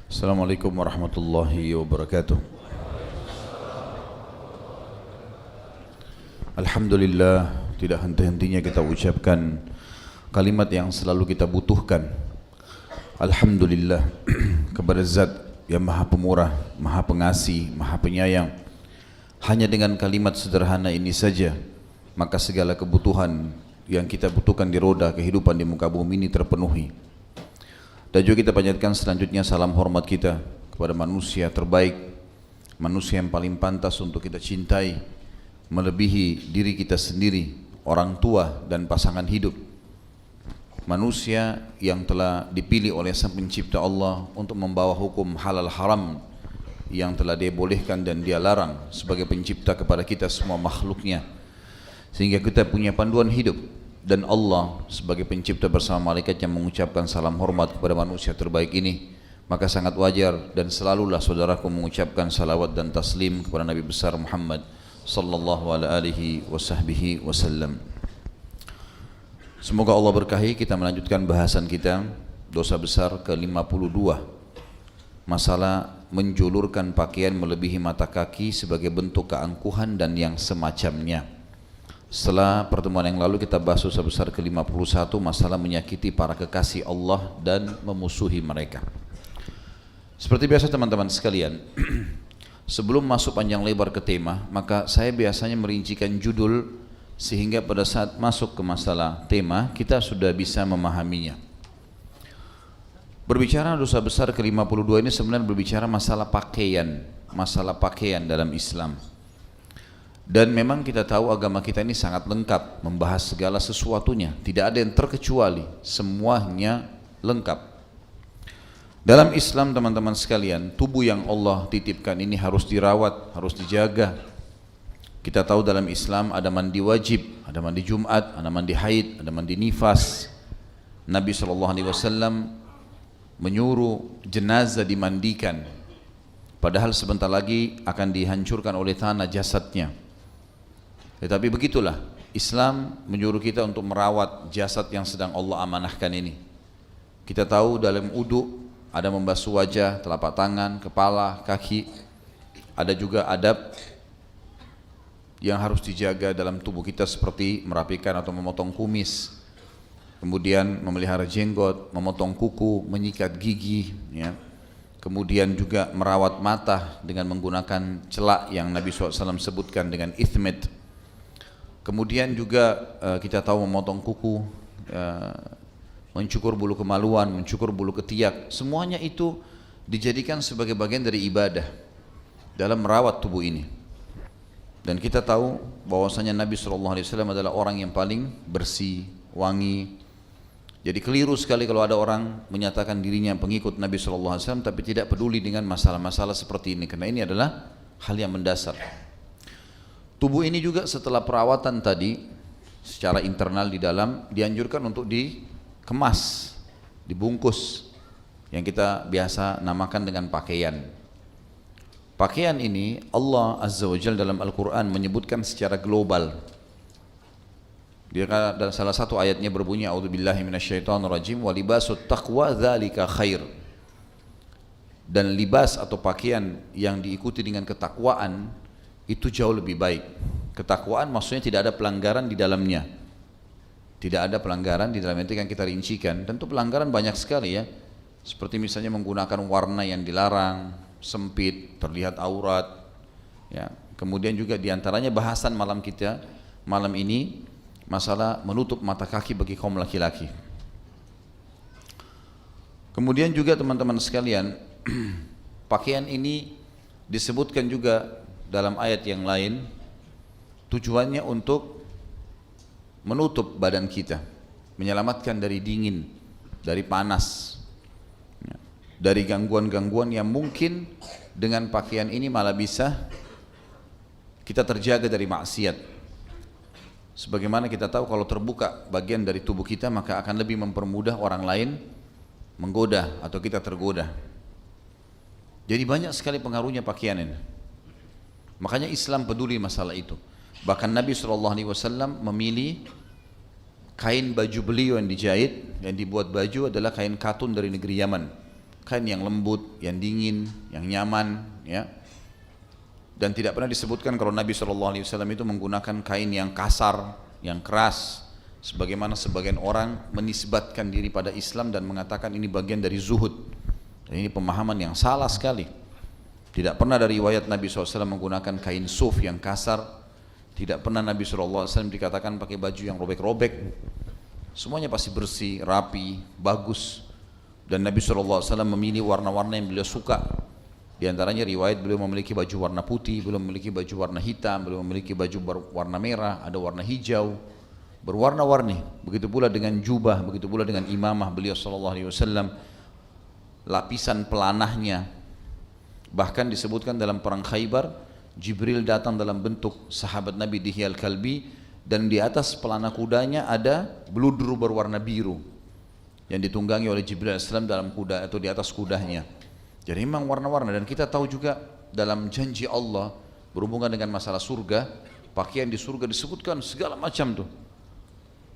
Assalamualaikum warahmatullahi wabarakatuh. Alhamdulillah, tidak henti-hentinya kita ucapkan kalimat yang selalu kita butuhkan. Alhamdulillah kepada Zat yang Maha Pemurah, Maha Pengasih, Maha Penyayang. Hanya dengan kalimat sederhana ini saja, maka segala kebutuhan yang kita butuhkan di roda kehidupan di muka bumi ini terpenuhi. Dan juga kita panjatkan selanjutnya salam hormat kita kepada manusia terbaik, manusia yang paling pantas untuk kita cintai, melebihi diri kita sendiri, orang tua dan pasangan hidup. Manusia yang telah dipilih oleh Sang Pencipta Allah untuk membawa hukum halal haram yang telah Dia bolehkan dan Dia larang sebagai pencipta kepada kita semua makhluknya, sehingga kita punya panduan hidup. Dan Allah sebagai pencipta bersama malaikat yang mengucapkan salam hormat kepada manusia terbaik ini, maka sangat wajar dan selalulah saudaraku mengucapkan salawat dan taslim kepada Nabi besar Muhammad sallallahu alaihi wasallam. Semoga Allah berkahi. Kita melanjutkan bahasan kita dosa besar ke-52, masalah menjulurkan pakaian melebihi mata kaki sebagai bentuk keangkuhan dan yang semacamnya. Setelah pertemuan yang lalu kita bahas dosa besar ke-51, masalah menyakiti para kekasih Allah dan memusuhi mereka. Seperti biasa teman-teman sekalian, sebelum masuk panjang lebar ke tema, maka saya biasanya merincikan judul sehingga pada saat masuk ke masalah tema kita sudah bisa memahaminya. Berbicara dosa besar ke-52 ini sebenarnya berbicara masalah pakaian dalam Islam. Dan memang kita tahu agama kita ini sangat lengkap, membahas segala sesuatunya, tidak ada yang terkecuali, semuanya lengkap. Dalam Islam teman-teman sekalian, tubuh yang Allah titipkan ini harus dirawat, harus dijaga. Kita tahu dalam Islam ada mandi wajib, ada mandi Jumat, ada mandi haid, ada mandi nifas. Nabi SAW menyuruh jenazah dimandikan, padahal sebentar lagi akan dihancurkan oleh tanah jasadnya. Tetapi begitulah Islam menyuruh kita untuk merawat jasad yang sedang Allah amanahkan ini. Kita tahu dalam wudu ada membasuh wajah, telapak tangan, kepala, kaki. Ada juga adab yang harus dijaga dalam tubuh kita seperti merapikan atau memotong kumis, kemudian memelihara jenggot, memotong kuku, menyikat gigi, ya. Kemudian juga merawat mata dengan menggunakan celak yang Nabi SAW sebutkan dengan ithmit. Kemudian juga kita tahu memotong kuku, mencukur bulu kemaluan, mencukur bulu ketiak, semuanya itu dijadikan sebagai bagian dari ibadah dalam merawat tubuh ini. Dan kita tahu bahwasanya Nabi SAW adalah orang yang paling bersih, wangi. Jadi keliru sekali kalau ada orang menyatakan dirinya pengikut Nabi SAW tapi tidak peduli dengan masalah-masalah seperti ini, karena ini adalah hal yang mendasar. Tubuh ini juga setelah perawatan tadi secara internal di dalam dianjurkan untuk dikemas, dibungkus, yang kita biasa namakan dengan pakaian. Pakaian ini Allah Azza wa Jalla dalam Al-Quran menyebutkan secara global. Dia dalam salah satu ayatnya berbunyi, A'udzubillahi minasyaitonirrajim, wa libasut taqwa dzalika khair. Dan libas atau pakaian yang diikuti dengan ketakwaan itu jauh lebih baik. Ketakwaan maksudnya tidak ada pelanggaran di dalamnya. Tidak ada pelanggaran di dalamnya, itu yang kita rincikan. Tentu pelanggaran banyak sekali ya. Seperti misalnya menggunakan warna yang dilarang, sempit, terlihat aurat. Ya. Kemudian juga diantaranya bahasan malam kita malam ini masalah menutup mata kaki bagi kaum laki-laki. Kemudian juga teman-teman sekalian, pakaian ini disebutkan juga dalam ayat yang lain tujuannya untuk menutup badan kita, menyelamatkan dari dingin, dari panas, dari gangguan-gangguan yang mungkin dengan pakaian ini malah bisa kita terjaga dari maksiat. Sebagaimana kita tahu kalau terbuka bagian dari tubuh kita maka akan lebih mempermudah orang lain menggoda atau kita tergoda. Jadi banyak sekali pengaruhnya pakaian ini. Makanya Islam peduli masalah itu. Bahkan Nabi SAW memilih kain baju beliau yang dijahit, yang dibuat baju adalah kain katun dari negeri Yaman. kain yang lembut, yang dingin, yang nyaman, ya. Dan tidak pernah disebutkan kalau Nabi SAW itu menggunakan kain yang kasar, yang keras, sebagaimana sebagian orang menisbatkan diri pada Islam dan mengatakan ini bagian dari zuhud. Dan ini pemahaman yang salah sekali. Tidak pernah dari riwayat Nabi SAW menggunakan kain suf yang kasar. Tidak pernah Nabi SAW dikatakan pakai baju yang robek-robek. Semuanya pasti bersih, rapi, bagus. Dan Nabi SAW memilih warna-warna yang beliau suka. Di antaranya riwayat beliau memiliki baju warna putih, beliau memiliki baju warna hitam, beliau memiliki baju warna merah, ada warna hijau, berwarna-warni. Begitu pula dengan jubah, begitu pula dengan imamah beliau SAW, lapisan pelanahnya. Bahkan disebutkan dalam perang Khaybar, Jibril datang dalam bentuk sahabat Nabi Dihyal Kalbi, dan di atas pelana kudanya ada beludru berwarna biru yang ditunggangi oleh Jibril AS dalam kuda atau di atas kudanya. Jadi memang warna-warna. Dan kita tahu juga dalam janji Allah berhubungan dengan masalah surga, pakaian di surga disebutkan segala macam tuh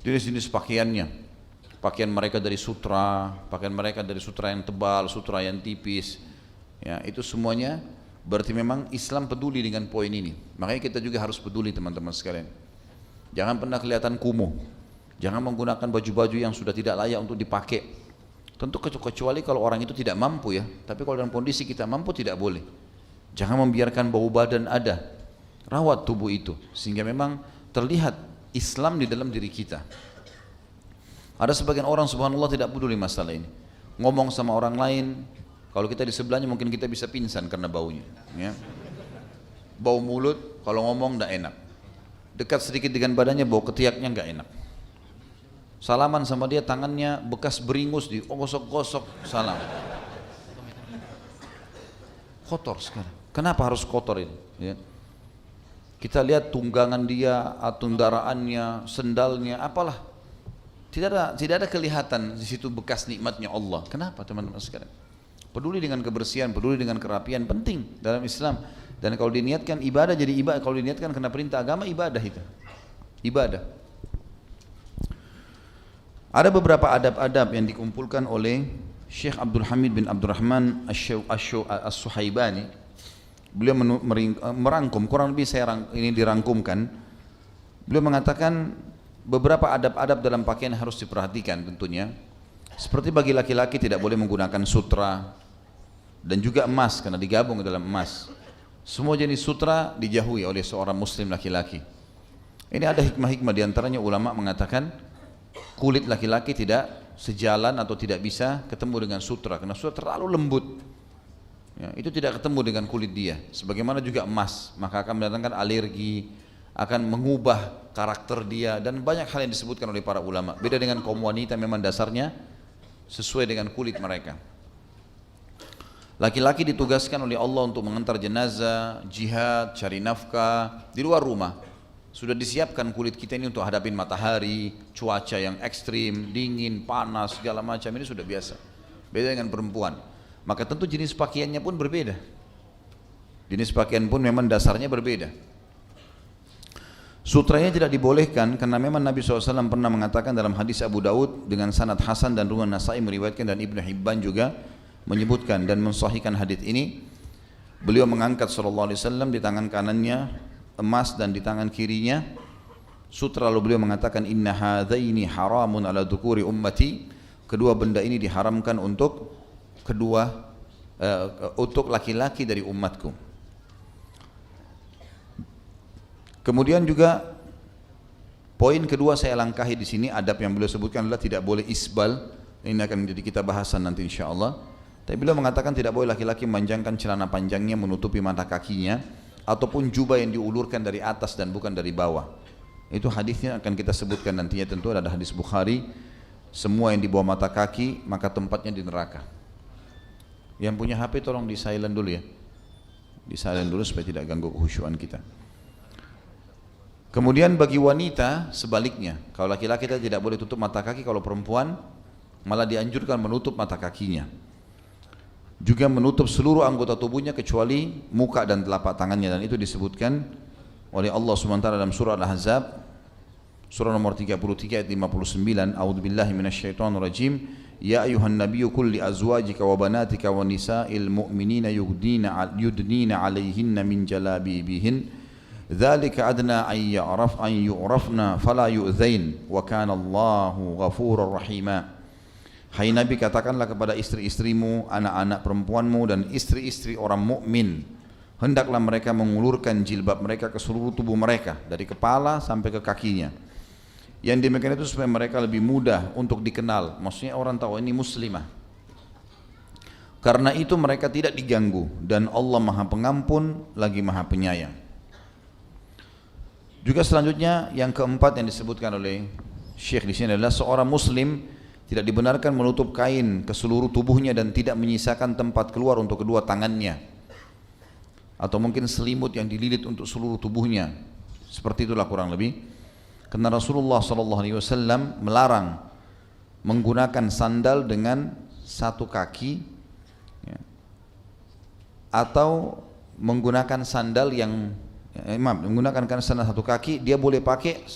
jenis-jenis pakaiannya. Pakaian mereka dari sutra, pakaian mereka dari sutra yang tebal, sutra yang tipis, ya, itu semuanya berarti memang Islam peduli dengan poin ini. Makanya kita juga harus peduli, teman-teman sekalian. Jangan pernah kelihatan kumuh, jangan menggunakan baju-baju yang sudah tidak layak untuk dipakai. Tentu kecuali kalau orang itu tidak mampu, ya. Tapi kalau dalam kondisi kita mampu tidak boleh. Jangan membiarkan bau badan ada. Rawat tubuh itu sehingga memang terlihat Islam di dalam diri kita. Ada sebagian orang subhanallah tidak peduli masalah ini. Ngomong sama orang lain, kalau kita di sebelahnya mungkin kita bisa pingsan karena baunya, ya. Bau mulut, kalau ngomong tidak enak. Dekat sedikit dengan badannya, bau ketiaknya nggak enak. Salaman sama dia, tangannya bekas beringus, digosok-gosok salam. Kotor sekali. Kenapa harus kotor ini? Ya. Kita lihat tunggangan dia, tundaraannya, sendalnya, apalah. Tidak ada kelihatan di situ bekas nikmatnya Allah. Kenapa, teman-teman sekalian? Peduli dengan kebersihan, peduli dengan kerapian, penting dalam Islam. Dan kalau diniatkan ibadah jadi ibadah, kalau diniatkan kena perintah agama, ibadah itu. Ibadah. Ada beberapa adab-adab yang dikumpulkan oleh Syekh Abdul Hamid bin Abdurrahman As-Suhaibani. Beliau merangkum, kurang lebih ini dirangkumkan. Beliau mengatakan beberapa adab-adab dalam pakaian harus diperhatikan tentunya. Seperti bagi laki-laki tidak boleh menggunakan sutra dan juga emas karena digabung ke dalam emas. Semua jenis sutra dijauhi oleh seorang muslim laki-laki. Ini ada hikmah-hikmah, diantaranya ulama mengatakan kulit laki-laki tidak sejalan atau tidak bisa ketemu dengan sutra karena sutra terlalu lembut, ya, itu tidak ketemu dengan kulit dia. Sebagaimana juga emas, maka akan mendatangkan alergi, akan mengubah karakter dia, dan banyak hal yang disebutkan oleh para ulama. Beda dengan kaum wanita, memang dasarnya sesuai dengan kulit mereka. Laki-laki ditugaskan oleh Allah untuk mengantar jenazah, jihad, cari nafkah di luar rumah. Sudah disiapkan kulit kita ini untuk hadapin matahari, cuaca yang ekstrim, dingin, panas, segala macam, ini sudah biasa. Beda dengan perempuan. Maka tentu jenis pakaiannya pun berbeda. Jenis pakaian pun memang dasarnya berbeda. Sutranya tidak dibolehkan karena memang Nabi SAW pernah mengatakan dalam hadis Abu Daud dengan sanad Hasan dan Ruwan Nasai meriwayatkan, dan Ibnu Hibban juga menyebutkan dan mensahihkan hadis ini. Beliau mengangkat SAW di tangan kanannya emas dan di tangan kirinya sutra, lalu beliau mengatakan inna hadzaini haramun ala dzukuri ummati, kedua benda ini diharamkan untuk untuk laki-laki dari umatku. Kemudian juga poin kedua saya langkahi di sini, adab yang beliau sebutkan adalah tidak boleh isbal. Ini akan menjadi kita bahasan nanti insyaallah. Tapi beliau mengatakan tidak boleh laki-laki memanjangkan celana panjangnya menutupi mata kakinya, ataupun jubah yang diulurkan dari atas dan bukan dari bawah. Itu hadisnya akan kita sebutkan nantinya, tentu ada hadis Bukhari. Semua yang di bawah mata kaki maka tempatnya di neraka. Yang punya HP tolong di silent dulu, ya. Di silent dulu supaya tidak ganggu kekhusyuan kita. Kemudian bagi wanita sebaliknya, kalau laki-laki kita tidak boleh tutup mata kaki, kalau perempuan malah dianjurkan menutup mata kakinya. Juga menutup seluruh anggota tubuhnya kecuali muka dan telapak tangannya, dan itu disebutkan oleh Allah SWT dalam surah Al-Ahzab, Surah nomor 33 ayat 59. A'udzubillahi minasyaitonirrajim. Ya ayuhan nabiyyu qul li azwajika wa banatika wa nisa'il mu'minina yudnina 'alaihinna min jalabibihin. Dzalika adna an yu'rafna fala yu'dzain wa kana Allahu ghafurur rahima. Hai Nabi, katakanlah kepada istri-istrimu, anak-anak perempuanmu dan istri-istri orang mukmin, hendaklah mereka mengulurkan jilbab mereka ke seluruh tubuh mereka, dari kepala sampai ke kakinya. Yang demikian itu supaya mereka lebih mudah untuk dikenal, maksudnya orang tahu ini muslimah. Karena itu mereka tidak diganggu, dan Allah Maha Pengampun lagi Maha Penyayang. Juga selanjutnya yang keempat yang disebutkan oleh Syekh di sini adalah seorang muslim tidak dibenarkan menutup kain ke seluruh tubuhnya dan tidak menyisakan tempat keluar untuk kedua tangannya, atau mungkin selimut yang dililit untuk seluruh tubuhnya. Seperti itulah kurang lebih. Karena Rasulullah SAW melarang menggunakan sandal dengan satu kaki, ya, atau menggunakan sandal yang menggunakan sandal satu kaki. Dia boleh pakai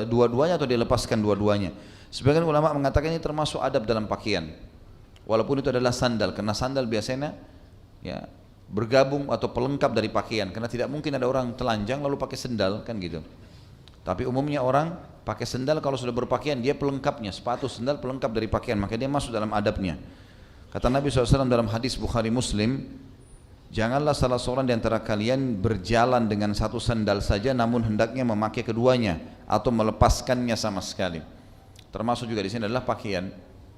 dua-duanya atau dia lepaskan dua-duanya. Sebagian ulama mengatakan ini termasuk adab dalam pakaian, walaupun itu adalah sandal, karena sandal biasanya ya bergabung atau pelengkap dari pakaian, karena tidak mungkin ada orang telanjang lalu pakai sandal kan gitu. Tapi umumnya orang pakai sandal kalau sudah berpakaian, dia pelengkapnya, sepatu sandal pelengkap dari pakaian, maka dia masuk dalam adabnya. Kata Nabi SAW dalam hadis Bukhari Muslim, janganlah salah seorang di antara kalian berjalan dengan satu sandal saja, namun hendaknya memakai keduanya atau melepaskannya sama sekali. Termasuk juga di sini adalah pakaian.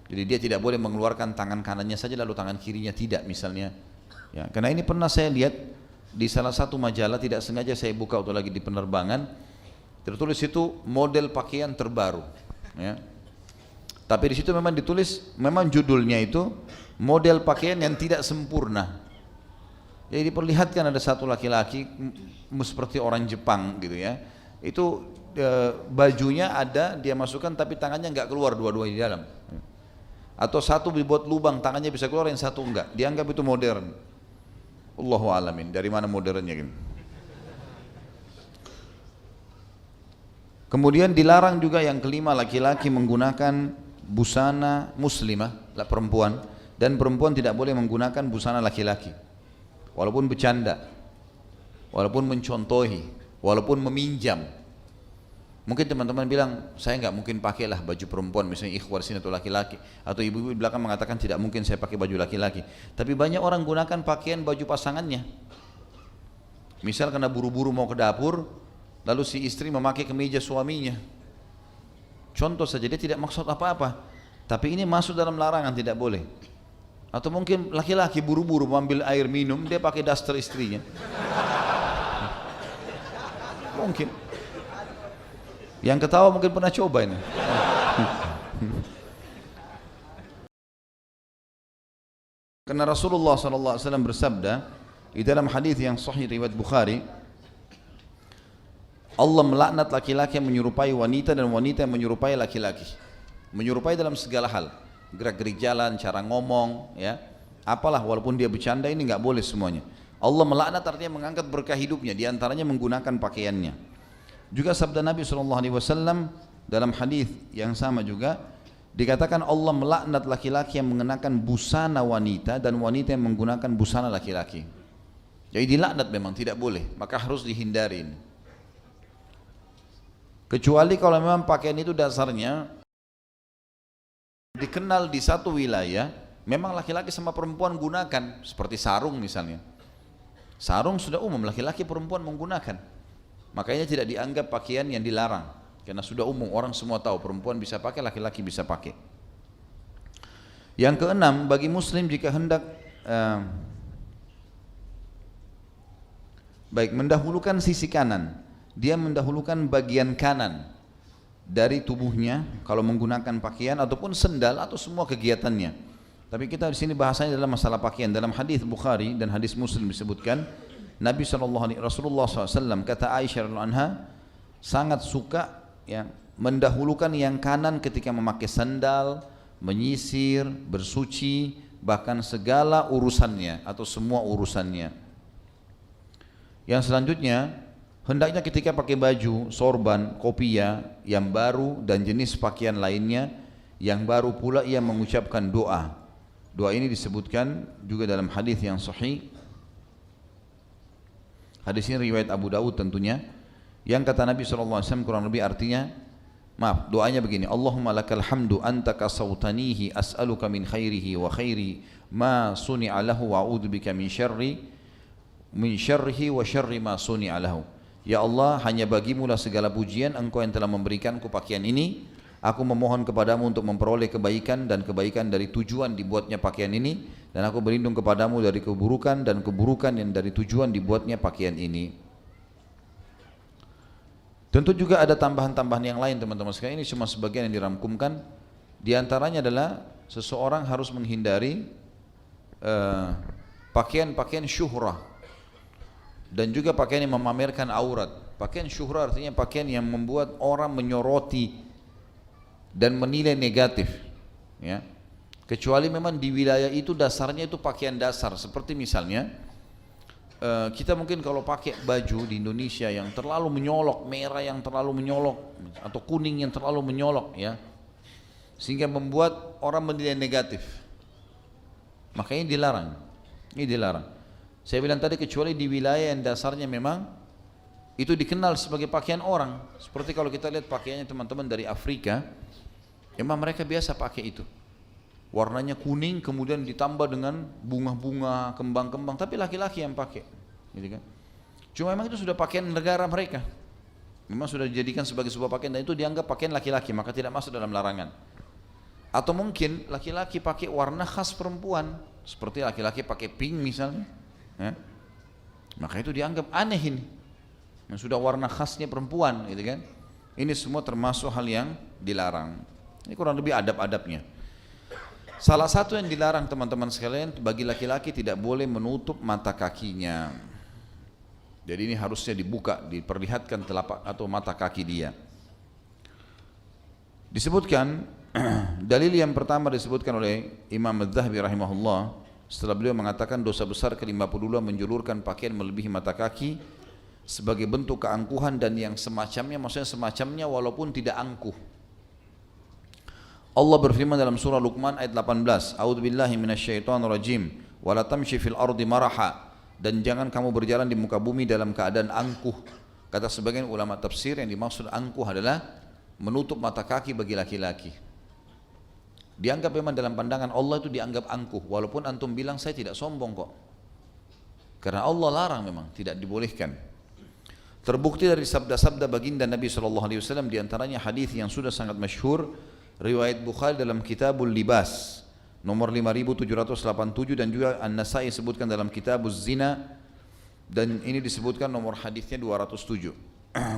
Jadi dia tidak boleh mengeluarkan tangan kanannya saja lalu tangan kirinya tidak misalnya. Ya, karena ini pernah saya lihat di salah satu majalah, tidak sengaja saya buka waktu lagi di penerbangan, tertulis itu model pakaian terbaru. Ya. Tapi di situ memang ditulis, memang judulnya itu model pakaian yang tidak sempurna. Jadi diperlihatkan ada satu laki-laki seperti orang Jepang gitu ya. Itu bajunya ada dia masukkan tapi tangannya enggak keluar dua-duanya di dalam. Atau satu dibuat lubang tangannya bisa keluar, yang satu enggak. Dianggap itu modern. Allahu alamin. Dari mana modernnya gitu. Kemudian dilarang juga yang kelima, laki-laki menggunakan busana muslimah, perempuan, dan perempuan tidak boleh menggunakan busana laki-laki. Walaupun bercanda, walaupun mencontohi, walaupun meminjam. Mungkin teman-teman bilang, saya nggak mungkin pakailah baju perempuan, misalnya ikhwar sini atau laki-laki, atau ibu-ibu di belakang mengatakan tidak mungkin saya pakai baju laki-laki. Tapi banyak orang gunakan pakaian baju pasangannya. Misal karena buru-buru mau ke dapur, lalu si istri memakai kemeja suaminya. Contoh saja, dia tidak maksud apa-apa, tapi ini masuk dalam larangan, tidak boleh. Atau mungkin laki-laki buru-buru mengambil air minum, dia pakai daster istrinya. Mungkin. Yang ketawa mungkin pernah coba ini. Karena Rasulullah SAW bersabda di dalam hadis yang sahih riwayat Bukhari, Allah melaknat laki-laki yang menyerupai wanita dan wanita yang menyerupai laki-laki. Menyerupai dalam segala hal, gerak-gerik jalan, cara ngomong, ya, apalah, walaupun dia bercanda ini nggak boleh semuanya. Allah melaknat artinya mengangkat berkah hidupnya, diantaranya menggunakan pakaiannya. Juga sabda Nabi SAW dalam hadis yang sama juga dikatakan Allah melaknat laki-laki yang mengenakan busana wanita dan wanita yang menggunakan busana laki-laki. Jadi dilaknat memang tidak boleh, maka harus dihindarin. Kecuali kalau memang pakaian itu dasarnya dikenal di satu wilayah, memang laki-laki sama perempuan gunakan, seperti sarung misalnya. Sarung sudah umum, laki-laki perempuan menggunakan. Makanya tidak dianggap pakaian yang dilarang, karena sudah umum, orang semua tahu perempuan bisa pakai, laki-laki bisa pakai. Yang keenam, bagi muslim jika hendak mendahulukan sisi kanan, dia mendahulukan bagian kanan dari tubuhnya kalau menggunakan pakaian ataupun sendal atau semua kegiatannya. Tapi kita di sini bahasanya adalah masalah pakaian. Dalam hadis Bukhari dan hadis Muslim disebutkan, Rasulullah SAW kata Aisyah radhiyallahu anha sangat suka ya, mendahulukan yang kanan ketika memakai sandal, menyisir, bersuci, bahkan segala urusannya atau semua urusannya. Yang selanjutnya Hendaknya ketika pakai baju, sorban, kopiah yang baru dan jenis pakaian lainnya yang baru pula ia mengucapkan doa. Doa ini disebutkan juga dalam hadis yang sahih. Hadis ini riwayat Abu Dawud tentunya. Yang kata Nabi SAW kurang lebih artinya, maaf, doanya begini, Allahumma lakal hamdu anta kasautanihi as'aluka min khairihi wa khairi ma suni'a lahu wa a'udzubika min syarrihi wa syarri ma suni'a lahu. Ya Allah, hanya bagimulah segala pujian, engkau yang telah memberikanku pakaian ini. Aku memohon kepadamu untuk memperoleh kebaikan dan kebaikan dari tujuan dibuatnya pakaian ini. Dan aku berlindung kepadamu dari keburukan dan keburukan yang dari tujuan dibuatnya pakaian ini. Tentu juga ada tambahan-tambahan yang lain teman-teman sekalian, ini cuma sebagian yang dirangkumkan. Di antaranya adalah seseorang harus menghindari pakaian-pakaian syuhrah dan juga pakaian yang memamerkan aurat. Pakaian syuhrah artinya pakaian yang membuat orang menyoroti dan menilai negatif, ya. Kecuali memang di wilayah itu dasarnya itu pakaian dasar, seperti misalnya kita mungkin kalau pakai baju di Indonesia yang terlalu menyolok, merah yang terlalu menyolok atau kuning yang terlalu menyolok, ya, sehingga membuat orang menilai negatif, makanya dilarang. Ini dilarang. Saya bilang tadi kecuali di wilayah yang dasarnya memang itu dikenal sebagai pakaian orang. Seperti kalau kita lihat pakaiannya teman-teman dari Afrika, memang mereka biasa pakai itu. Warnanya kuning kemudian ditambah dengan bunga-bunga, kembang-kembang, tapi laki-laki yang pakai, gitu kan. Cuma memang itu sudah pakaian negara mereka. Memang sudah dijadikan sebagai sebuah pakaian dan itu dianggap pakaian laki-laki, maka tidak masuk dalam larangan. Atau mungkin laki-laki pakai warna khas perempuan, seperti laki-laki pakai pink misalnya, ya. Maka itu dianggap aneh ini, yang sudah warna khasnya perempuan, gitu kan. Ini semua termasuk hal yang dilarang. Ini kurang lebih adab-adabnya. Salah satu yang dilarang teman-teman sekalian, bagi laki-laki tidak boleh menutup mata kakinya. Jadi ini harusnya dibuka, diperlihatkan telapak atau mata kaki dia. Disebutkan dalil yang pertama disebutkan oleh Imam Az-Zahabi rahimahullah, setelah beliau mengatakan dosa besar ke-52 menjulurkan pakaian melebihi mata kaki sebagai bentuk keangkuhan dan yang semacamnya, maksudnya semacamnya walaupun tidak angkuh. Allah berfirman dalam surah Luqman ayat 18, A'udzubillahi minasyaitonirrajim, wa la tamshi fil ardi maraha, dan jangan kamu berjalan di muka bumi dalam keadaan angkuh. Kata sebagian ulama tafsir yang dimaksud angkuh adalah menutup mata kaki bagi laki-laki. Dianggap memang dalam pandangan Allah itu dianggap angkuh, walaupun antum bilang saya tidak sombong kok. Karena Allah larang, memang tidak dibolehkan. Terbukti dari sabda-sabda baginda Nabi SAW, diantaranya hadis yang sudah sangat masyhur, riwayat Bukhari dalam Kitabul Libas nomor 5787 dan juga An-Nasai sebutkan dalam Kitabuz Zina, dan ini disebutkan nomor hadisnya 207.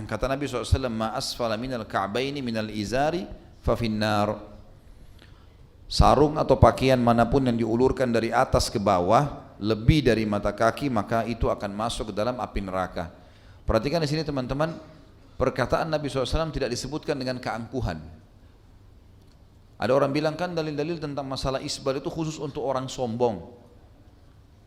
Kata Nabi SAW, ma asfala minal ka'baini minal izari fa finnar. Sarung atau pakaian manapun yang diulurkan dari atas ke bawah lebih dari mata kaki, maka itu akan masuk ke dalam api neraka. Perhatikan di sini teman-teman, perkataan Nabi SAW tidak disebutkan dengan keangkuhan. Ada orang bilang kan dalil-dalil tentang masalah isbal itu khusus untuk orang sombong.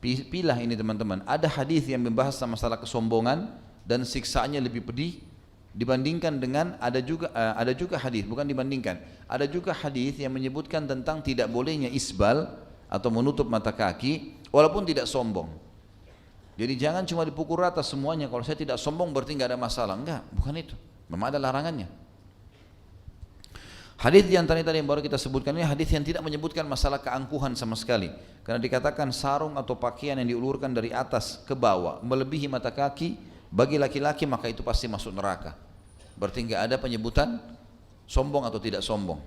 Pilah ini teman-teman, ada hadis yang membahas masalah kesombongan dan siksaannya lebih pedih dibandingkan dengan ada juga hadis, bukan dibandingkan, ada juga hadis yang menyebutkan tentang tidak bolehnya isbal atau menutup mata kaki walaupun tidak sombong. Jadi jangan cuma dipukul rata semuanya, kalau saya tidak sombong berarti nggak ada masalah. Enggak, bukan itu, memang ada larangannya. Hadis di antara tadi yang baru kita sebutkan ini hadis yang tidak menyebutkan masalah keangkuhan sama sekali. Karena dikatakan sarung atau pakaian yang diulurkan dari atas ke bawah melebihi mata kaki bagi laki-laki, maka itu pasti masuk neraka. Berarti enggak ada penyebutan sombong atau tidak sombong.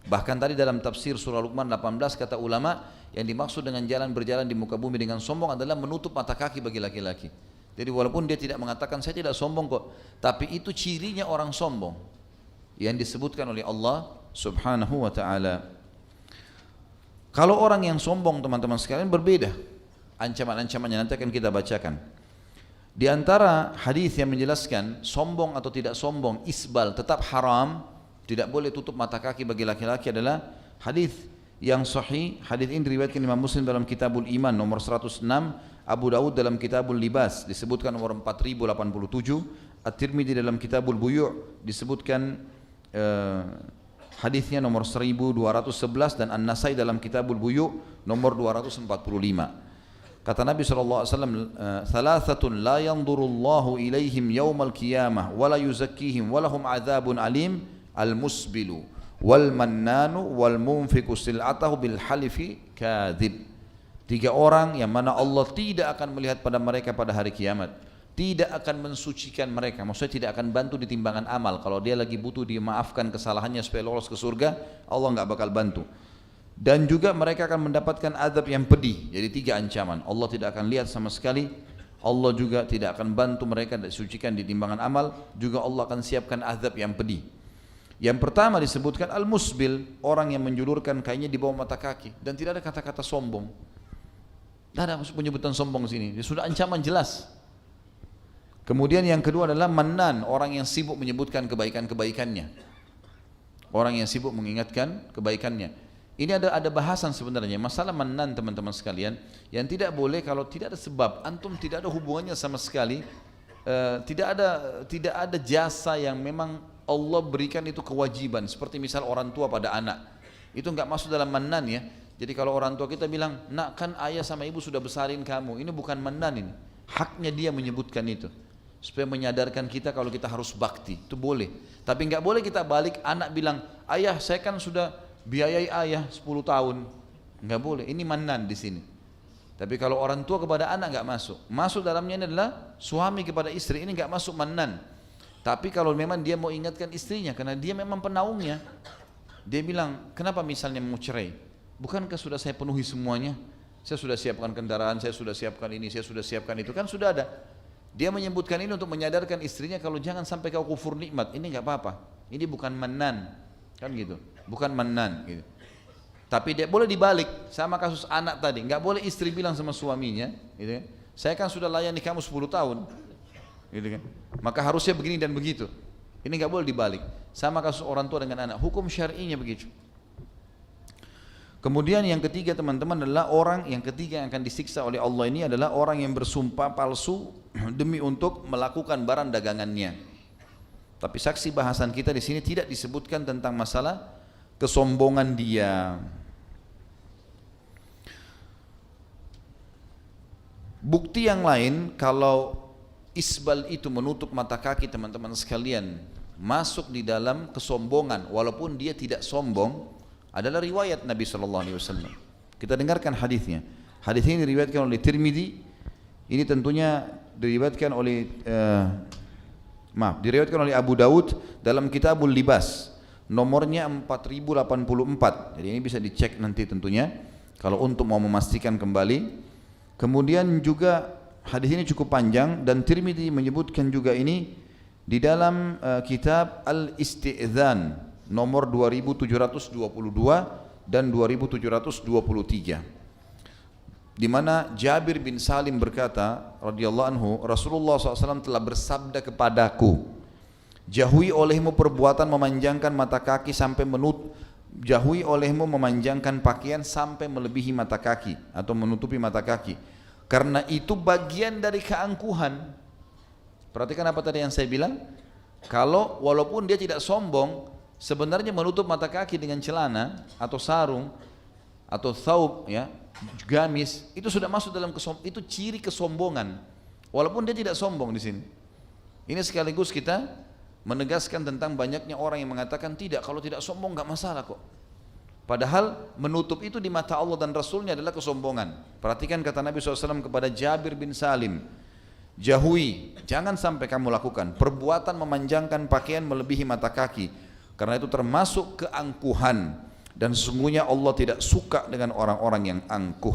Bahkan tadi dalam tafsir surah Luqman 18 kata ulama, yang dimaksud dengan berjalan di muka bumi dengan sombong adalah menutup mata kaki bagi laki-laki. Jadi walaupun dia tidak mengatakan saya tidak sombong kok, tapi itu cirinya orang sombong yang disebutkan oleh Allah Subhanahu wa ta'ala. Kalau orang yang sombong teman-teman sekalian berbeda ancaman-ancamannya, nanti akan kita bacakan. Di antara hadis yang menjelaskan sombong atau tidak sombong, isbal tetap haram, tidak boleh tutup mata kaki bagi laki-laki, adalah hadis yang sahih. Hadis ini diriwayatkan Imam Muslim dalam Kitabul Iman nomor 106, Abu Daud dalam Kitabul Libas disebutkan nomor 4087, At-Tirmidzi dalam Kitabul Buyu' disebutkan hadisnya nomor 1211, dan An-Nasai dalam Kitabul Buyu' nomor 245. Kata Nabi SAW, thalathatun la yanzurullahu ilaihim yawmal qiyamah wa la yuzakkihim wa lahum adzabun alim, al-musbilu wal mannanu wal munfiqu sil'atahu bil halifi kadzib. 3 orang yang mana Allah tidak akan melihat pada mereka pada hari kiamat, tidak akan mensucikan mereka, maksudnya tidak akan bantu di timbangan amal. Kalau dia lagi butuh dimaafkan kesalahannya supaya lolos ke surga, Allah nggak bakal bantu. Dan juga mereka akan mendapatkan azab yang pedih. Jadi 3 ancaman. Allah tidak akan lihat sama sekali, Allah juga tidak akan bantu mereka disucikan di timbangan amal, juga Allah akan siapkan azab yang pedih. Yang pertama disebutkan al-musbil, orang yang menjulurkan kainnya di bawah mata kaki, dan tidak ada kata-kata sombong. Tidak ada penyebutan sombong di sini. Dia sudah ancaman jelas. Kemudian yang kedua adalah mannan, orang yang sibuk menyebutkan kebaikan-kebaikannya. Orang yang sibuk mengingatkan kebaikannya. Ini ada bahasan sebenarnya, masalah mannan teman-teman sekalian, yang tidak boleh kalau tidak ada sebab, antum tidak ada hubungannya sama sekali, tidak ada jasa yang memang Allah berikan itu kewajiban, seperti misal orang tua pada anak, itu enggak masuk dalam mannan ya. Jadi kalau orang tua kita bilang, nak kan ayah sama ibu sudah besarin kamu, ini bukan mannan, ini haknya dia menyebutkan itu, supaya menyadarkan kita kalau kita harus bakti, itu boleh. Tapi enggak boleh kita balik, anak bilang, ayah saya kan sudah biayai ayah 10 tahun, enggak boleh. Ini mannan di sini. Tapi kalau orang tua kepada anak enggak masuk. Masuk dalamnya ini adalah suami kepada istri, ini enggak masuk mannan. Tapi kalau memang dia mau ingatkan istrinya, karena dia memang penaungnya, dia bilang, kenapa misalnya mau cerai? Bukankah sudah saya penuhi semuanya? Saya sudah siapkan kendaraan, saya sudah siapkan ini, saya sudah siapkan itu, kan sudah ada. Dia menyebutkan ini untuk menyadarkan istrinya kalau jangan sampai kau kufur nikmat. Ini enggak apa-apa. Ini bukan mannan, kan gitu. Bukan mannan gitu. Tapi dia boleh dibalik, sama kasus anak tadi, nggak boleh istri bilang sama suaminya gitu kan, saya kan sudah layani kamu 10 tahun gitu kan, maka harusnya begini dan begitu. Ini nggak boleh dibalik, sama kasus orang tua dengan anak, hukum syar'inya begitu. Kemudian yang ketiga teman-teman adalah orang yang ketiga yang akan disiksa oleh Allah ini adalah orang yang bersumpah palsu demi untuk melakukan barang dagangannya. Tapi saksi bahasan kita di sini tidak disebutkan tentang masalah kesombongan dia. Bukti yang lain kalau isbal itu menutup mata kaki teman-teman sekalian masuk di dalam kesombongan walaupun dia tidak sombong adalah riwayat Nabi SAW. Kita dengarkan hadisnya. Hadis ini diriwayatkan oleh Tirmidzi. Ini tentunya diriwayatkan oleh diriwayatkan oleh Abu Daud dalam Kitabul Libas. Nomornya 4084. Jadi ini bisa dicek nanti tentunya kalau untuk mau memastikan kembali. Kemudian juga hadis ini cukup panjang dan Tirmidzi menyebutkan juga ini di dalam kitab Al-Isti'dzan nomor 2722 dan 2723. Di mana Jabir bin Salim berkata radhiyallahu anhu, Rasulullah SAW telah bersabda kepadaku, jauhi olehmu perbuatan memanjangkan mata kaki sampai jauhi olehmu memanjangkan pakaian sampai melebihi mata kaki atau menutupi mata kaki, karena itu bagian dari keangkuhan. Perhatikan apa tadi yang saya bilang, kalau walaupun dia tidak sombong, sebenarnya menutup mata kaki dengan celana atau sarung atau thawb ya, gamis, itu sudah masuk dalam itu ciri kesombongan walaupun dia tidak sombong di sini. Ini sekaligus kita menegaskan tentang banyaknya orang yang mengatakan tidak, kalau tidak sombong nggak masalah kok. Padahal menutup itu di mata Allah dan Rasulnya adalah kesombongan. Perhatikan kata Nabi SAW kepada Jabir bin Salim, jauhi, jangan sampai kamu lakukan perbuatan memanjangkan pakaian melebihi mata kaki, karena itu termasuk keangkuhan dan sesungguhnya Allah tidak suka dengan orang-orang yang angkuh.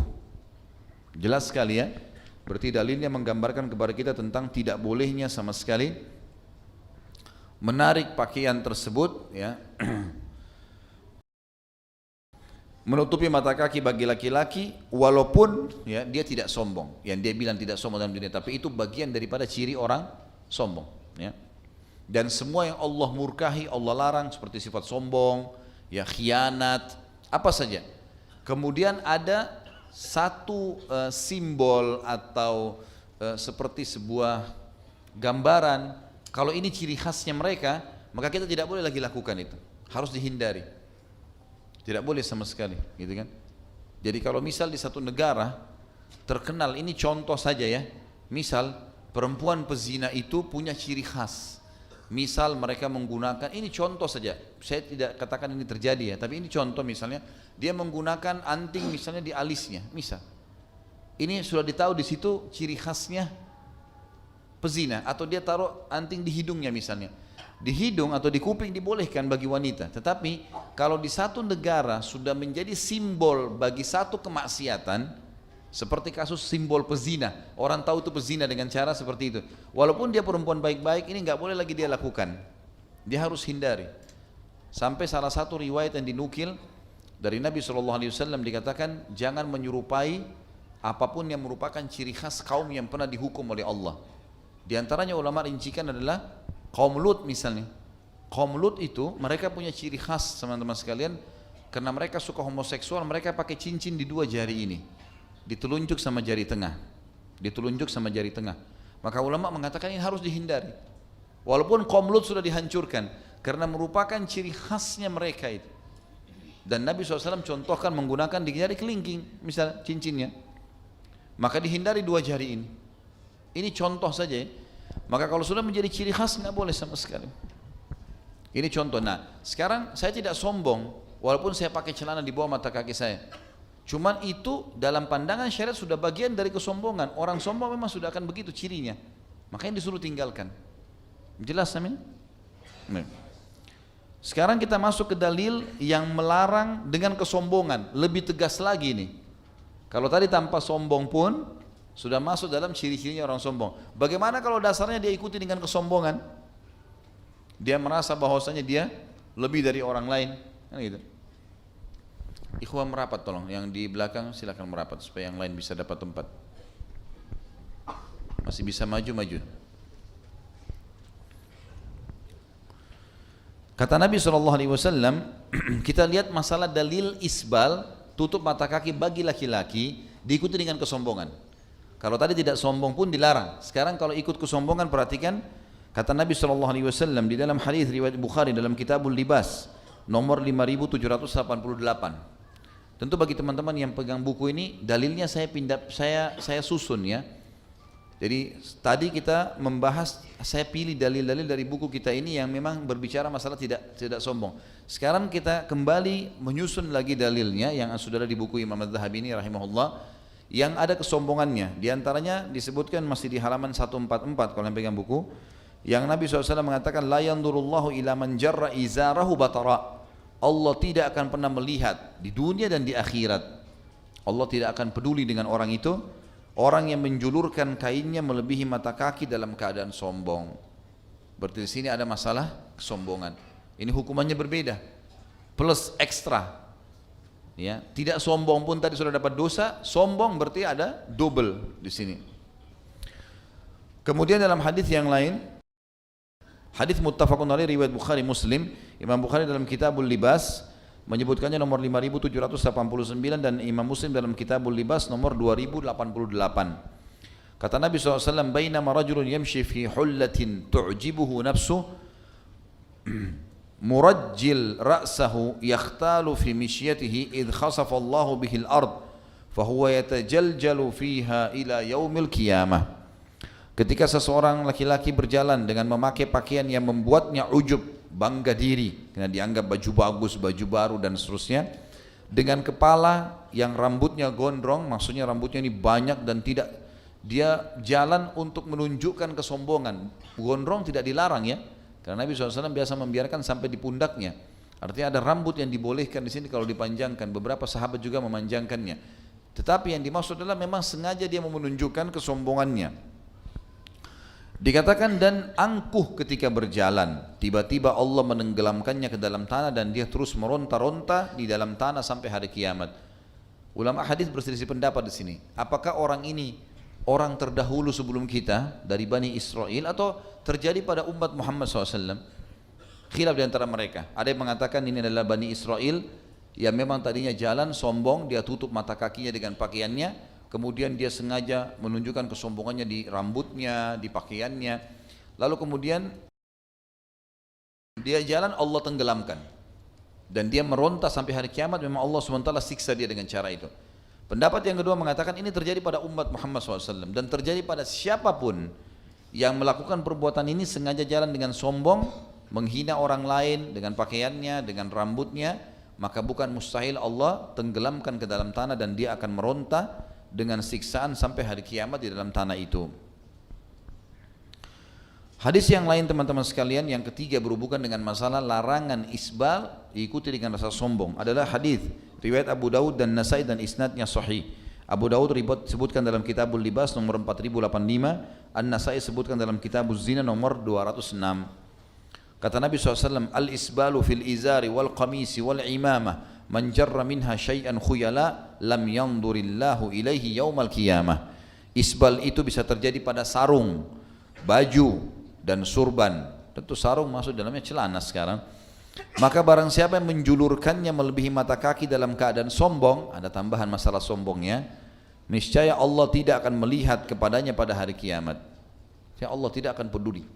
Jelas sekali ya, berarti dalilnya menggambarkan kepada kita tentang tidak bolehnya sama sekali menarik pakaian tersebut ya, menutupi mata kaki bagi laki-laki walaupun ya dia tidak sombong. Yang dia bilang tidak sombong dalam dunia, tapi itu bagian daripada ciri orang sombong ya. Dan semua yang Allah murkahi, Allah larang, seperti sifat sombong ya, khianat, apa saja. Kemudian ada satu simbol atau seperti sebuah gambaran, kalau ini ciri khasnya mereka, maka kita tidak boleh lagi lakukan itu, harus dihindari, tidak boleh sama sekali, gitu kan. Jadi kalau misal di satu negara terkenal, ini contoh saja ya, misal perempuan pezina itu punya ciri khas, misal mereka menggunakan, ini contoh saja, saya tidak katakan ini terjadi ya, tapi ini contoh, misalnya dia menggunakan anting misalnya di alisnya, misal ini sudah ditahu di situ ciri khasnya pezina, atau dia taruh anting di hidungnya misalnya, di hidung atau di kuping dibolehkan bagi wanita, tetapi kalau di satu negara sudah menjadi simbol bagi satu kemaksiatan, seperti kasus simbol pezina, orang tahu itu pezina dengan cara seperti itu, walaupun dia perempuan baik-baik, ini nggak boleh lagi dia lakukan, dia harus hindari. Sampai salah satu riwayat yang dinukil dari Nabi SAW dikatakan, jangan menyerupai apapun yang merupakan ciri khas kaum yang pernah dihukum oleh Allah. Di antaranya ulama rincikan adalah kaum Lut misalnya. Kaum Lut itu mereka punya ciri khas teman-teman sekalian, karena mereka suka homoseksual, mereka pakai cincin di dua jari ini, ditelunjuk sama jari tengah, ditelunjuk sama jari tengah. Maka ulama mengatakan ini harus dihindari. Walaupun kaum Lut sudah dihancurkan, karena merupakan ciri khasnya mereka itu. Dan Nabi SAW contohkan menggunakan di jari kelingking, misalnya cincinnya. Maka dihindari dua jari ini. Ini contoh saja ya. Maka kalau sudah menjadi ciri khas nggak boleh sama sekali. Ini contoh. Nah, sekarang saya tidak sombong, walaupun saya pakai celana di bawah mata kaki saya. Cuman itu dalam pandangan syariat sudah bagian dari kesombongan. Orang sombong memang sudah akan begitu cirinya. Makanya disuruh tinggalkan. Jelas amin? Nah. Sekarang kita masuk ke dalil yang melarang dengan kesombongan. Lebih tegas lagi nih. Kalau tadi tanpa sombong pun sudah masuk dalam ciri-cirinya orang sombong. Bagaimana kalau dasarnya dia ikuti dengan kesombongan? Dia merasa bahwasanya dia lebih dari orang lain, kan gitu. Ikhwan merapat tolong, yang di belakang silakan merapat supaya yang lain bisa dapat tempat. Masih bisa maju-maju. Kata Nabi SAW, kita lihat masalah dalil isbal, tutup mata kaki bagi laki-laki, diikuti dengan kesombongan. Kalau tadi tidak sombong pun dilarang. Sekarang kalau ikut kesombongan, perhatikan kata Nabi SAW di dalam hadis riwayat Bukhari dalam Kitabul Libas nomor 5788. Tentu bagi teman-teman yang pegang buku ini, dalilnya saya susun ya. Jadi tadi kita membahas, saya pilih dalil-dalil dari buku kita ini yang memang berbicara masalah tidak sombong. Sekarang kita kembali menyusun lagi dalilnya yang sudah ada di buku Imam Az-Zahabi ini rahimahullah, yang ada kesombongannya. Di antaranya disebutkan masih di halaman 144 kalau yang pegang buku, yang Nabi SAW mengatakan, la yandurullahu ila man jarra izarahu batara. Allah tidak akan pernah melihat di dunia dan di akhirat, Allah tidak akan peduli dengan orang itu, orang yang menjulurkan kainnya melebihi mata kaki dalam keadaan sombong. Berarti di sini ada masalah kesombongan. Ini hukumannya berbeda, plus ekstra. Ya, tidak sombong pun tadi sudah dapat dosa, sombong berarti ada double di sini. Kemudian dalam hadis yang lain, hadis muttafaqun alaih riwayat Bukhari Muslim, Imam Bukhari dalam Kitabul Libas menyebutkannya nomor 5789 dan Imam Muslim dalam Kitabul Libas nomor 2088. Kata Nabi SAW, bainama rajulun yamshi fi hullatin tu'jibuhu nafsuh murajjil ra'sahu yakhtalu fi mishyatihi idh khasafa Allahu bihi al-ard fahuwa yatajaljalu fiha ila yaumil qiyamah. Ketika seseorang laki-laki berjalan dengan memakai pakaian yang membuatnya ujub, bangga diri karena dianggap baju bagus, baju baru dan seterusnya, dengan kepala yang rambutnya gondrong, maksudnya rambutnya ini banyak dan tidak, dia jalan untuk menunjukkan kesombongan. Gondrong tidak dilarang ya, karena Nabi SAW biasa membiarkan sampai di pundaknya. Artinya ada rambut yang dibolehkan di sini kalau dipanjangkan. Beberapa sahabat juga memanjangkannya. Tetapi yang dimaksud adalah memang sengaja dia mau menunjukkan kesombongannya. Dikatakan dan angkuh ketika berjalan, tiba-tiba Allah menenggelamkannya ke dalam tanah dan dia terus meronta-ronta di dalam tanah sampai hari kiamat. Ulama hadis berselisih pendapat di sini. Apakah orang ini orang terdahulu sebelum kita dari Bani Israel atau terjadi pada umat Muhammad SAW? Khilaf di antara mereka. Ada yang mengatakan ini adalah Bani Israel yang memang tadinya jalan sombong, dia tutup mata kakinya dengan pakaiannya, kemudian dia sengaja menunjukkan kesombongannya di rambutnya, di pakaiannya, lalu kemudian dia jalan, Allah tenggelamkan dan dia meronta sampai hari kiamat. Memang Allah SWT siksa dia dengan cara itu. Pendapat yang kedua mengatakan ini terjadi pada umat Muhammad SAW dan terjadi pada siapapun yang melakukan perbuatan ini sengaja jalan dengan sombong, menghina orang lain dengan pakaiannya, dengan rambutnya, maka bukan mustahil Allah tenggelamkan ke dalam tanah dan dia akan meronta dengan siksaan sampai hari kiamat di dalam tanah itu. Hadis yang lain teman-teman sekalian, yang ketiga berhubungan dengan masalah larangan isbal diikuti dengan rasa sombong, adalah hadis riwayat Abu Daud dan Nasai dan isnadnya sahih. Abu Daud sebutkan dalam Kitabul Libas nomor 4085, An-Nasai sebutkan dalam Kitabuz Zina nomor 206. Kata Nabi SAW, al-isbalu fil izari wal qamisi wal imamah man jarra minha syai'an khuyala lam yandurillahu ilaihi yaumal qiyamah. Isbal itu bisa terjadi pada sarung, baju dan surban. Tentu sarung masuk dalamnya celana sekarang. Maka barang siapa yang menjulurkannya melebihi mata kaki dalam keadaan sombong, ada tambahan masalah sombongnya, niscaya Allah tidak akan melihat kepadanya pada hari kiamat. Ya, Allah tidak akan peduli.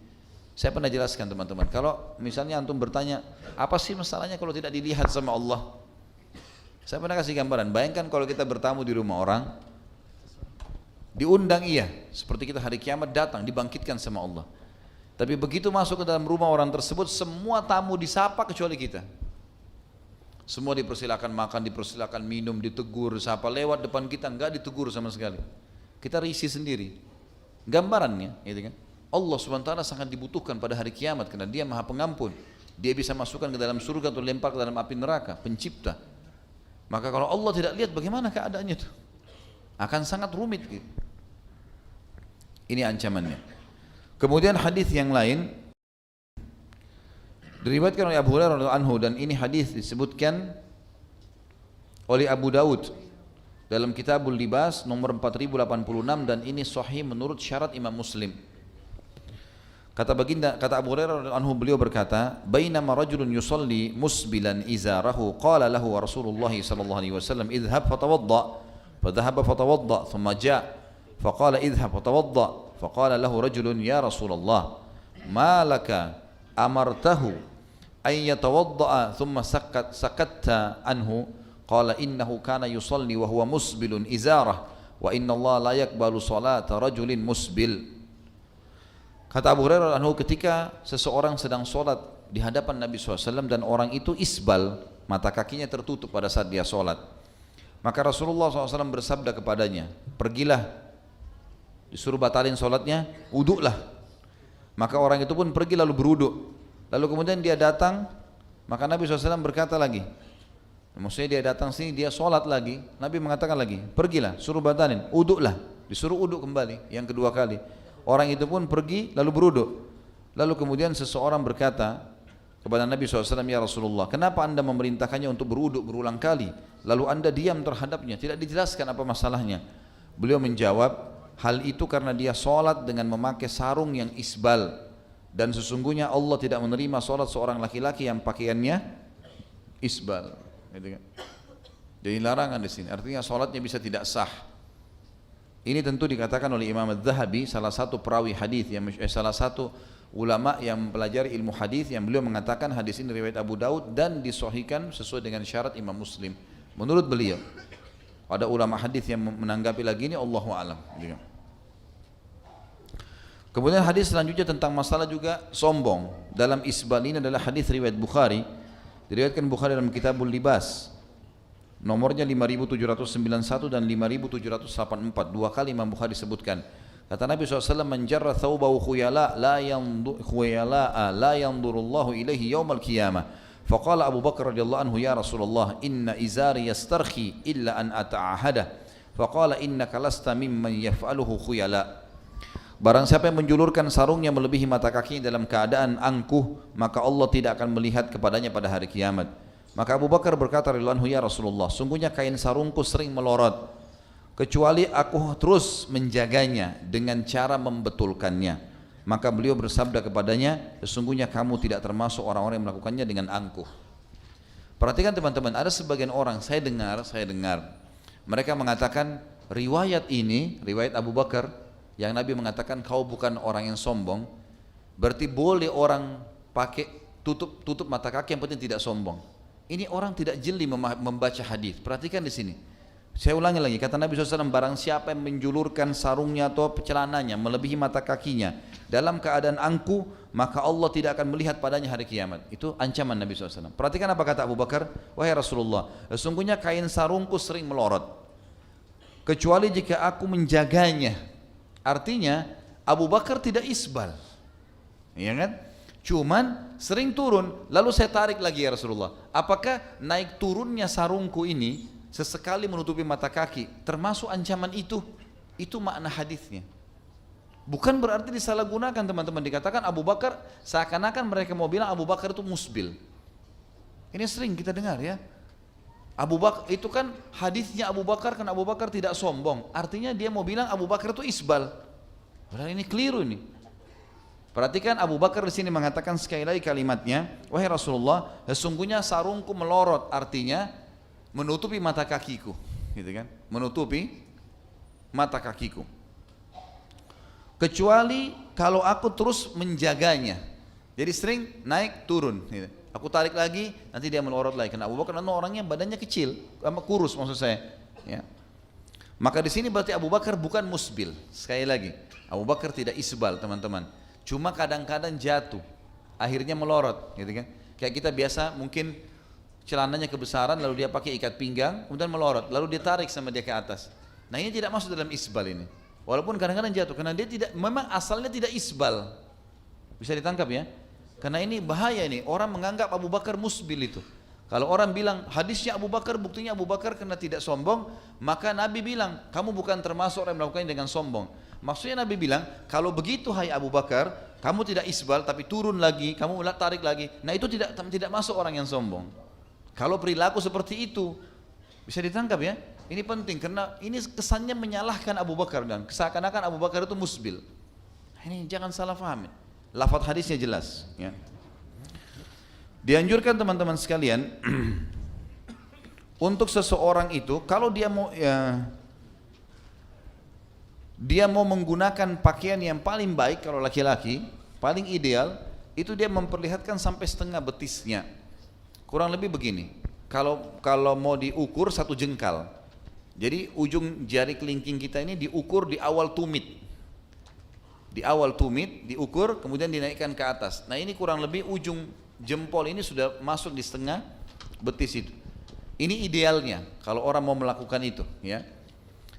Saya pernah jelaskan teman-teman, kalau misalnya antum bertanya, apa sih masalahnya kalau tidak dilihat sama Allah? Saya pernah kasih gambaran, bayangkan kalau kita bertamu di rumah orang, diundang iya, seperti kita hari kiamat datang, dibangkitkan sama Allah. Tapi begitu masuk ke dalam rumah orang tersebut, semua tamu disapa kecuali kita. Semua dipersilakan makan, dipersilakan minum, ditegur, siapa lewat depan kita enggak ditegur sama sekali. Kita risih sendiri. Gambarannya, gitu kan? Allah SWT sangat dibutuhkan pada hari kiamat karena Dia Maha Pengampun. Dia bisa masukkan ke dalam surga atau lempar ke dalam api neraka, pencipta. Maka kalau Allah tidak lihat, bagaimana keadaannya itu? Akan sangat rumit gitu. Ini ancamannya. Kemudian hadis yang lain diriwayatkan oleh Abu Hurairah radhiyallahu anhu, dan ini hadis disebutkan oleh Abu Daud dalam Kitabul Libas nomor 4086, dan ini sahih menurut syarat Imam Muslim. Kata Abu Hurairah radhiyallahu anhu, beliau berkata, "Bainama rajulun yusalli musbilan izarahu qala lahu Rasulullah sallallahu alaihi wasallam idhhab fatawadda." Fadhahaba fatawadda, thumma jaa faqala idhhab fatawadda. فقال له رجل يا رسول الله ما لك أمرته أن يتوضأ ثم سكت عنه قال إنه كان يصلي وهو مسبل إزاره وإن الله لا يقبل صلاة رجل مسبل. Kata Abu Hurairah anhu, ketika seseorang sedang sholat di hadapan Nabi SAW dan orang itu isbal, mata kakinya tertutup pada saat dia sholat, maka Rasulullah SAW bersabda kepadanya, pergilah. Disuruh batalin sholatnya, wuduklah. Maka orang itu pun pergi lalu berwuduk. Lalu kemudian dia datang, maka Nabi SAW berkata lagi, maksudnya dia datang sini, dia sholat lagi. Nabi mengatakan lagi, pergilah, suruh batalin, wuduklah. Disuruh wuduk kembali, yang kedua kali. Orang itu pun pergi lalu berwuduk. Lalu kemudian seseorang berkata kepada Nabi SAW, ya Rasulullah, kenapa anda memerintahkannya untuk berwuduk berulang kali, lalu anda diam terhadapnya, tidak dijelaskan apa masalahnya? Beliau menjawab, hal itu karena dia sholat dengan memakai sarung yang isbal, dan sesungguhnya Allah tidak menerima sholat seorang laki-laki yang pakaiannya isbal. Jadi larangan di sini, artinya sholatnya bisa tidak sah. Ini tentu dikatakan oleh Imam Az-Zahabi, salah satu perawi hadis yang salah satu ulama yang mempelajari ilmu hadis, yang beliau mengatakan hadis ini riwayat Abu Daud dan disahihkan sesuai dengan syarat Imam Muslim. Menurut beliau, ada ulama hadis yang menanggapi lagi ini, Allahu a'lam. Kemudian hadis selanjutnya tentang masalah juga sombong dalam isbal, ini adalah hadis riwayat Bukhari, diriwayatkan Bukhari dalam Kitabul Libas nomornya 5791 dan 5784, dua kali Imam Bukhari sebutkan. Kata Nabi SAW, man jarra thawbahu khuyala la yandurullahu ilaihi yawmal qiyamah. Faqala Abu Bakar radhiyallahu anhu, ya Rasulullah, inna izari yastarkhi illa an ata'ahada. Faqala innaka lasta mimman yaf'aluhu khuyala. Barang siapa yang menjulurkan sarungnya melebihi mata kakinya dalam keadaan angkuh, maka Allah tidak akan melihat kepadanya pada hari kiamat. Maka Abu Bakar berkata radhiyallahu anhu, ya Rasulullah, sungguhnya kain sarungku sering melorot, kecuali aku terus menjaganya dengan cara membetulkannya. Maka beliau bersabda kepadanya, sesungguhnya kamu tidak termasuk orang-orang yang melakukannya dengan angkuh. Perhatikan teman-teman, ada sebagian orang saya dengar mereka mengatakan riwayat ini, riwayat Abu Bakar yang Nabi mengatakan kau bukan orang yang sombong, berarti boleh orang pakai tutup mata kaki yang penting tidak sombong. Ini orang tidak jeli membaca hadis. Perhatikan di sini. Saya ulangi lagi, kata Nabi SAW, barang siapa yang menjulurkan sarungnya atau celananya melebihi mata kakinya dalam keadaan angku, maka Allah tidak akan melihat padanya hari kiamat. Itu ancaman Nabi SAW. Perhatikan apa kata Abu Bakar, wahai Rasulullah, sesungguhnya kain sarungku sering melorot, kecuali jika aku menjaganya. Artinya Abu Bakar tidak isbal, ya kan? Cuman sering turun, lalu saya tarik lagi ya Rasulullah. Apakah naik turunnya sarungku ini sesekali menutupi mata kaki termasuk ancaman itu? Itu makna hadisnya. Bukan berarti disalahgunakan teman-teman. Dikatakan Abu Bakar, seakan-akan mereka mau bilang Abu Bakar itu musbil. Ini sering kita dengar ya. Abu Bakar itu kan hadisnya Abu Bakar, kan Abu Bakar tidak sombong. Artinya dia mau bilang Abu Bakar itu isbal. Padahal ini keliru ini. Perhatikan Abu Bakar di sini mengatakan sekali lagi kalimatnya, wahai Rasulullah, sesungguhnya sarungku melorot, artinya menutupi mata kakiku, gitu kan? Menutupi mata kakiku. Kecuali kalau aku terus menjaganya. Jadi sering naik turun, gitu. Aku tarik lagi, nanti dia melorot lagi. Karena Abu Bakar orangnya badannya kecil, kurus maksud saya. Ya. Maka di sini berarti Abu Bakar bukan musbil. Sekali lagi, Abu Bakar tidak isbal teman-teman. Cuma kadang-kadang jatuh, akhirnya melorot, gitu kan? Kayak kita biasa mungkin celananya kebesaran, lalu dia pakai ikat pinggang, kemudian melorot, lalu dia tarik sama dia ke atas. Nah ini tidak masuk dalam isbal ini. Walaupun kadang-kadang jatuh, karena dia tidak, memang asalnya tidak isbal. Bisa ditangkap ya? Karena ini bahaya nih, orang menganggap Abu Bakar musbil itu. Kalau orang bilang hadisnya Abu Bakar, buktinya Abu Bakar karena tidak sombong, maka Nabi bilang kamu bukan termasuk orang yang melakukannya dengan sombong. Maksudnya Nabi bilang kalau begitu hai Abu Bakar, kamu tidak isbal tapi turun lagi, kamu tarik lagi. Nah itu tidak masuk orang yang sombong. Kalau perilaku seperti itu bisa ditangkap ya. Ini penting karena ini kesannya menyalahkan Abu Bakar dan seakan-akan Abu Bakar itu musbil. Ini jangan salah paham. Lafaz hadisnya jelas ya. Dianjurkan teman-teman sekalian untuk seseorang itu kalau dia mau menggunakan pakaian yang paling baik, kalau laki-laki paling ideal itu dia memperlihatkan sampai setengah betisnya. Kurang lebih begini. Kalau mau diukur satu jengkal. Jadi ujung jari kelingking kita ini diukur di awal tumit. Di awal tumit diukur kemudian dinaikkan ke atas. Nah ini kurang lebih ujung jempol ini sudah masuk di setengah betis itu. Ini idealnya kalau orang mau melakukan itu ya.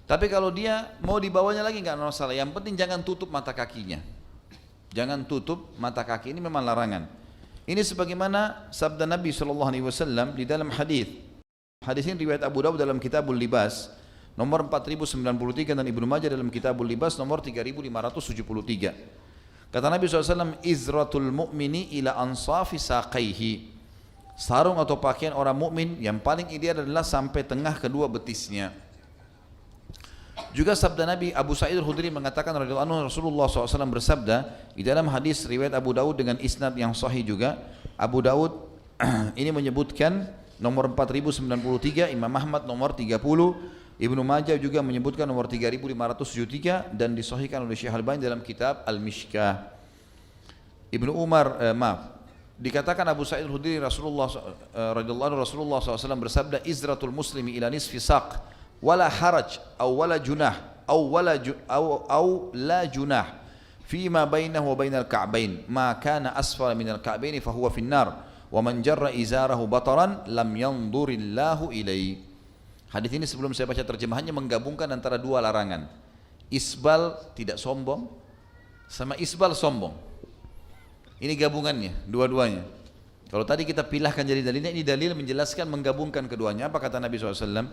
Tapi kalau dia mau dibawanya lagi nggak masalah. Yang penting jangan tutup mata kakinya. Jangan tutup mata kaki, ini memang larangan. Ini sebagaimana sabda Nabi SAW di dalam hadis. Hadis ini riwayat Abu Dawud dalam Kitabul Libas nomor 4093 dan Ibnu Majah dalam Kitabul Libas nomor 3573. Kata Nabi SAW, izratul mu'mini ila ansafi saqaihi. Sarung atau pakaian orang mukmin yang paling ideal adalah sampai tengah kedua betisnya. Juga sabda Nabi Abu Sa'id al-Khudri mengatakan radhiyallahu anhu, Rasulullah SAW bersabda di dalam hadis riwayat Abu Dawud dengan isnad yang sahih juga. Abu Dawud ini menyebutkan nomor 4093, Imam Ahmad nomor 30, Ibnu Majah juga menyebutkan nomor 3573 dan disahihkan oleh Syekh Al-Albani dalam kitab Al-Mishkah. Ibnu Umar dikatakan Abu Sa'id al-Khudri radhiyallahu anhu Rasulullah SAW bersabda, izratul muslimi ila nisfi saq wala haraj aw wala junah aw la junah fima bainahu wa bainal ka'bain ma kana asfala minal ka'bain fa huwa finnar wa man jarra izarahu bataran lam yanzurillahu ilaihi. Hadis ini sebelum saya baca terjemahannya menggabungkan antara dua larangan. Isbal tidak sombong sama isbal sombong. Ini gabungannya, dua-duanya. Kalau tadi kita pilahkan jadi dalilnya, ini dalil menjelaskan menggabungkan keduanya. Apa kata Nabi SAW?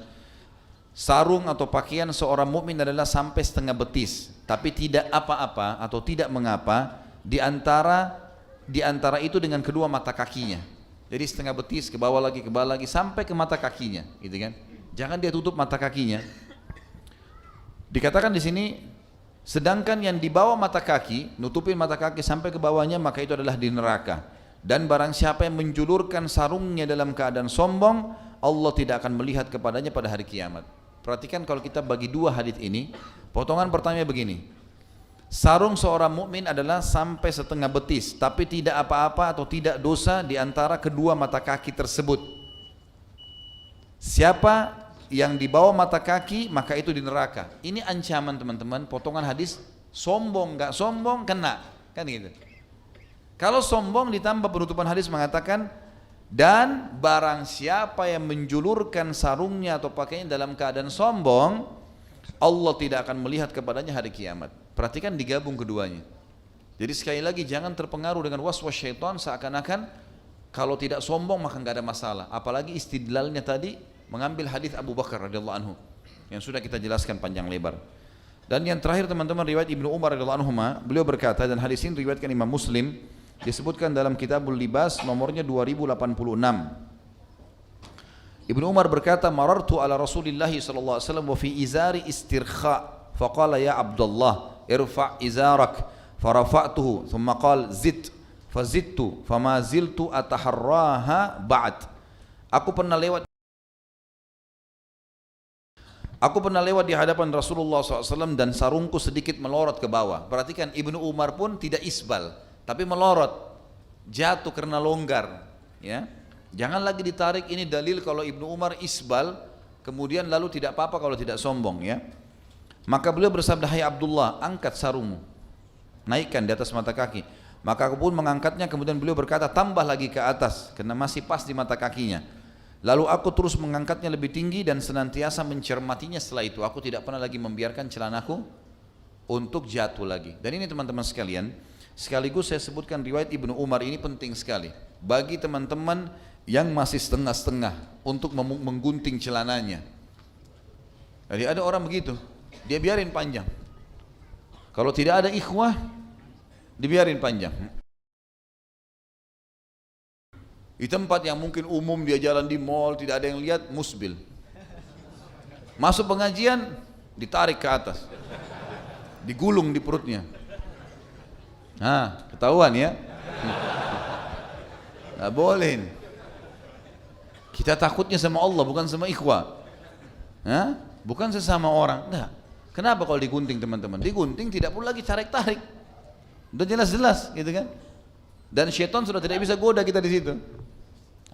Sarung atau pakaian seorang mukmin adalah sampai setengah betis, tapi tidak apa-apa atau tidak mengapa di antara itu dengan kedua mata kakinya. Jadi setengah betis ke bawah lagi sampai ke mata kakinya, gitu kan? Jangan dia tutup mata kakinya. Dikatakan di sini, sedangkan yang di bawah mata kaki, nutupin mata kaki sampai ke bawahnya, maka itu adalah di neraka. Dan barang siapa yang menjulurkan sarungnya dalam keadaan sombong, Allah tidak akan melihat kepadanya pada hari kiamat. Perhatikan kalau kita bagi dua hadis ini, potongan pertamanya begini. Sarung seorang mukmin adalah sampai setengah betis, tapi tidak apa-apa atau tidak dosa di antara kedua mata kaki tersebut. Siapa yang di bawah mata kaki maka itu di neraka. Ini ancaman teman-teman, potongan hadis. Sombong nggak sombong kena, kan gitu. Kalau sombong ditambah penutupan hadis mengatakan, dan barang siapa yang menjulurkan sarungnya atau pakainya dalam keadaan sombong, Allah tidak akan melihat kepadanya hari kiamat. Perhatikan digabung keduanya. Jadi sekali lagi jangan terpengaruh dengan waswas syaitan seakan-akan kalau tidak sombong maka nggak ada masalah. Apalagi istidlalnya tadi mengambil hadis Abu Bakar radhiyallahu anhu yang sudah kita jelaskan panjang lebar. Dan yang terakhir teman-teman, riwayat Ibnu Umar radhiyallahu anhu, beliau berkata, dan hadis ini riwayatkan Imam Muslim, disebutkan dalam Kitabul Libas nomornya 2086. Ibnu Umar berkata, marartu ala Rasulillah sallallahu alaihi wasallam wa fi izari istirkha, faqala ya Abdullah irfa' izarak, farafa'tuhu, thumma qala zid, fazidtu, fama ziltu ataharraha ba'd. Aku pernah lewat di hadapan Rasulullah SAW dan sarungku sedikit melorot ke bawah. Perhatikan, Ibnu Umar pun tidak isbal, tapi melorot, jatuh karena longgar. Ya, jangan lagi ditarik, ini dalil kalau Ibnu Umar isbal, kemudian lalu tidak apa-apa kalau tidak sombong. Ya, maka beliau bersabda, hai Abdullah, angkat sarungmu, naikkan di atas mata kaki. Maka aku pun mengangkatnya, kemudian beliau berkata, tambah lagi ke atas, karena masih pas di mata kakinya. Lalu aku terus mengangkatnya lebih tinggi dan senantiasa mencermatinya. Setelah itu aku tidak pernah lagi membiarkan celanaku untuk jatuh lagi. Dan ini teman-teman sekalian, sekaligus saya sebutkan riwayat Ibnu Umar ini penting sekali bagi teman-teman yang masih setengah-setengah untuk menggunting celananya. Jadi ada orang begitu, dia biarin panjang. Kalau tidak ada ikhwah, dibiarin panjang. Di tempat yang mungkin umum, dia jalan di mall, tidak ada yang lihat, musbil. Masuk pengajian, ditarik ke atas, digulung di perutnya. Nah, ketahuan ya. Nggak boleh ini. Kita takutnya sama Allah, bukan sama ikhwah. Hah? Bukan sesama orang. Nah, kenapa kalau digunting teman-teman? Digunting tidak perlu lagi tarik-tarik. Udah jelas-jelas, gitu kan? Dan syaitan sudah tidak bisa goda kita di situ.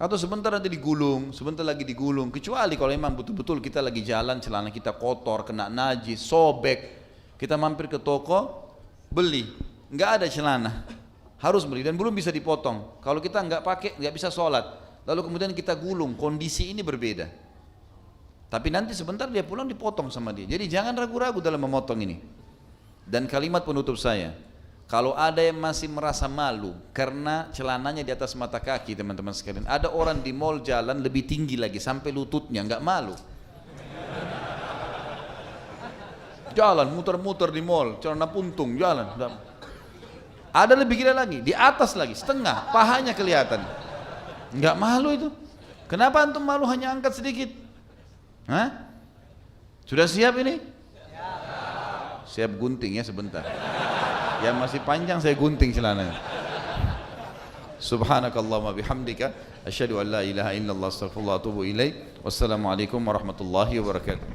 Atau sebentar nanti digulung, sebentar lagi digulung. Kecuali kalau memang betul-betul kita lagi jalan, celana kita kotor, kena najis, sobek, kita mampir ke toko, beli, nggak ada celana, harus beli dan belum bisa dipotong. Kalau kita nggak pakai, nggak bisa sholat. Lalu kemudian kita gulung, kondisi ini berbeda. Tapi nanti sebentar dia pulang dipotong sama dia. Jadi jangan ragu-ragu dalam memotong ini. Dan kalimat penutup saya, kalau ada yang masih merasa malu karena celananya di atas mata kaki, teman-teman sekalian, ada orang di mall jalan lebih tinggi lagi sampai lututnya, nggak malu. Jalan muter-muter di mall, celana puntung, jalan. Ada lebih gila lagi, di atas lagi, setengah, pahanya kelihatan. Nggak malu itu. Kenapa antum malu hanya angkat sedikit? Hah? Sudah siap ini? Siap gunting ya sebentar. Yang masih panjang saya gunting celananya. Subhanakallahumma bihamdika asyhadu an la ilaha illallah astaghfirullah wa atubu ilaik. Wassalamualaikum warahmatullahi wabarakatuh.